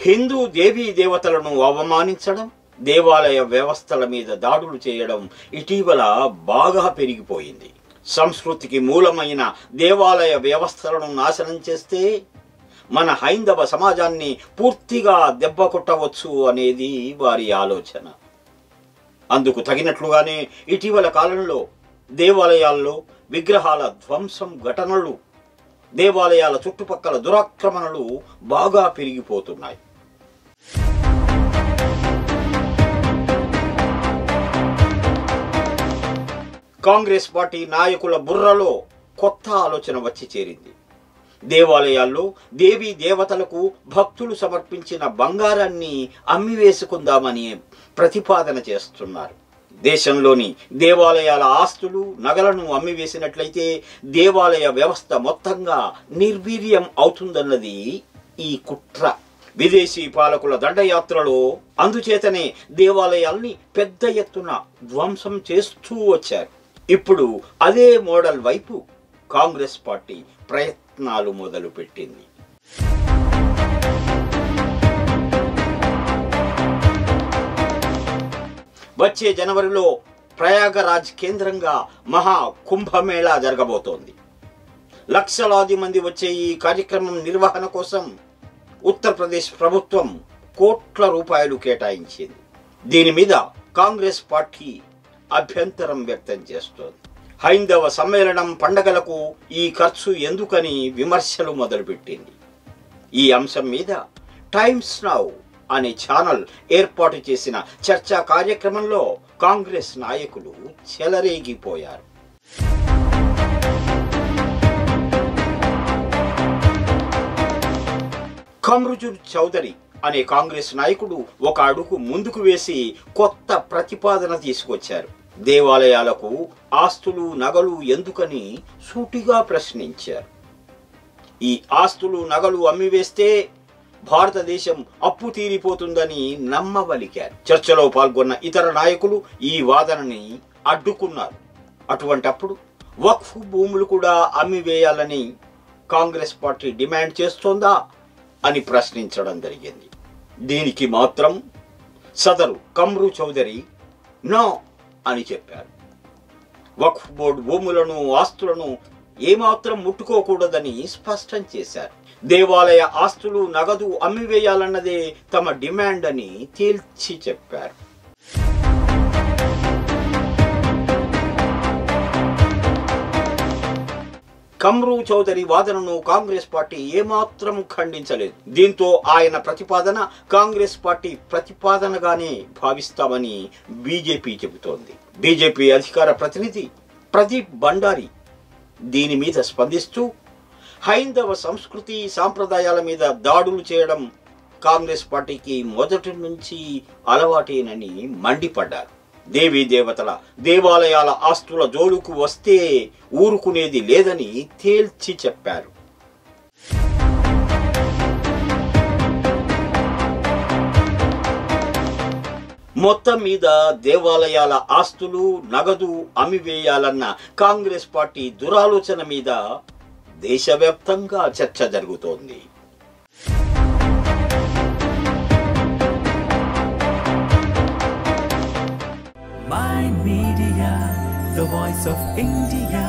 హిందూ దేవీ దేవతలను అవమానించడం, దేవాలయ వ్యవస్థల మీద దాడులు చేయడం ఇటీవల బాగా పెరిగిపోయింది. సంస్కృతికి మూలమైన దేవాలయ వ్యవస్థలను నాశనం చేస్తే మన హైందవ సమాజాన్ని పూర్తిగా దెబ్బ కొట్టవచ్చు అనేది వారి ఆలోచన. అందుకు తగినట్లుగానే ఇటీవల కాలంలో దేవాలయాల్లో విగ్రహాల ధ్వంసం ఘటనలు, దేవాలయాల చుట్టుపక్కల దురాక్రమణలు బాగా పెరిగిపోతున్నాయి. కాంగ్రెస్ పార్టీ నాయకుల బుర్రలో కొత్త ఆలోచన వచ్చి చేరింది. దేవాలయాల్లో దేవీ దేవతలకు భక్తులు సమర్పించిన బంగారాన్ని అమ్మివేసుకుందామని ప్రతిపాదన చేస్తున్నారు. దేశంలోని దేవాలయాల ఆస్తులు, నగలను అమ్మివేసినట్లయితే దేవాలయ వ్యవస్థ మొత్తంగా నిర్వీర్యం అవుతుందన్నది ఈ కుట్ర. విదేశీ పాలకుల దండయాత్రలో అందుచేతనే దేవాలయాల్ని పెద్ద ఎత్తున ధ్వంసం చేస్తూ వచ్చారు. ఇప్పుడు అదే మోడల్ వైపు కాంగ్రెస్ పార్టీ ప్రయత్నాలు మొదలుపెట్టింది. వచ్చే జనవరిలో ప్రయాగరాజ్ కేంద్రంగా మహా కుంభమేళా జరగబోతోంది. లక్షలాది మంది వచ్చే ఈ కార్యక్రమం నిర్వహణ కోసం ఉత్తరప్రదేశ్ ప్రభుత్వం కోట్ల రూపాయలు కేటాయించింది. దీని మీద కాంగ్రెస్ పార్టీ అభ్యంతరం వ్యక్తం చేస్తోంది. హైందవ సమ్మేళనం పండగలకు ఈ ఖర్చు ఎందుకని విమర్శలు మొదలుపెట్టింది. ఈ అంశం మీద టైమ్స్ నౌ అనే ఛానల్ ఏర్పాటు చేసిన చర్చా కార్యక్రమంలో కాంగ్రెస్ నాయకులు చెలరేగిపోయారు. కమ్రుజుల్ చౌదరి అనే కాంగ్రెస్ నాయకుడు ఒక అడుగు ముందుకు వేసి కొత్త ప్రతిపాదన తీసుకొచ్చారు. దేవాలయాలకు ఆస్తులు, నగలు ఎందుకని సూటిగా ప్రశ్నించారు. ఈ ఆస్తులు, నగలు అమ్మివేస్తే భారతదేశం అప్పు తీరిపోతుందని నమ్మవలికారు. చర్చలో పాల్గొన్న ఇతర నాయకులు ఈ వాదనని అడ్డుకున్నారు. అటువంటప్పుడు వక్ఫ్ భూములు కూడా అమ్మివేయాలని కాంగ్రెస్ పార్టీ డిమాండ్ చేస్తోందా అని ప్రశ్నించడం జరిగింది. దీనికి మాత్రం సదరు కమ్రు చౌదరి నో అని చెప్పారు. వక్ఫ్ బోర్డు భూములను, ఆస్తులను ఏమాత్రం ముట్టుకోకూడదని స్పష్టం చేశారు. దేవాలయ ఆస్తులు, నగదు అమ్మివేయాలన్నదే తమ డిమాండ్ అని తేల్చి చెప్పారు. కమ్రు చౌదరి వాదనను కాంగ్రెస్ పార్టీ ఏమాత్రం ఖండించలేదు. దీంతో ఆయన ప్రతిపాదన కాంగ్రెస్ పార్టీ ప్రతిపాదనగానే భావిస్తామని బీజేపీ చెబుతోంది. బీజేపీ అధికార ప్రతినిధి ప్రదీప్ బండారి దీని మీద స్పందిస్తూ హైందవ సంస్కృతి, సాంప్రదాయాల మీద దాడులు చేయడం కాంగ్రెస్ పార్టీకి మొదటి నుంచి అలవాటేనని మండిపడ్డారు. దేవీ దేవతల, దేవాలయాల ఆస్తుల జోలుకు వస్తే ఊరుకునేది లేదని తేల్చి చెప్పారు. మొత్తం మీద దేవాలయాల ఆస్తులు, నగదు అమ్మివేయాలన్న కాంగ్రెస్ పార్టీ దురాలోచన మీద దేశవ్యాప్తంగా చర్చ జరుగుతోంది. Mind Media, the voice of India.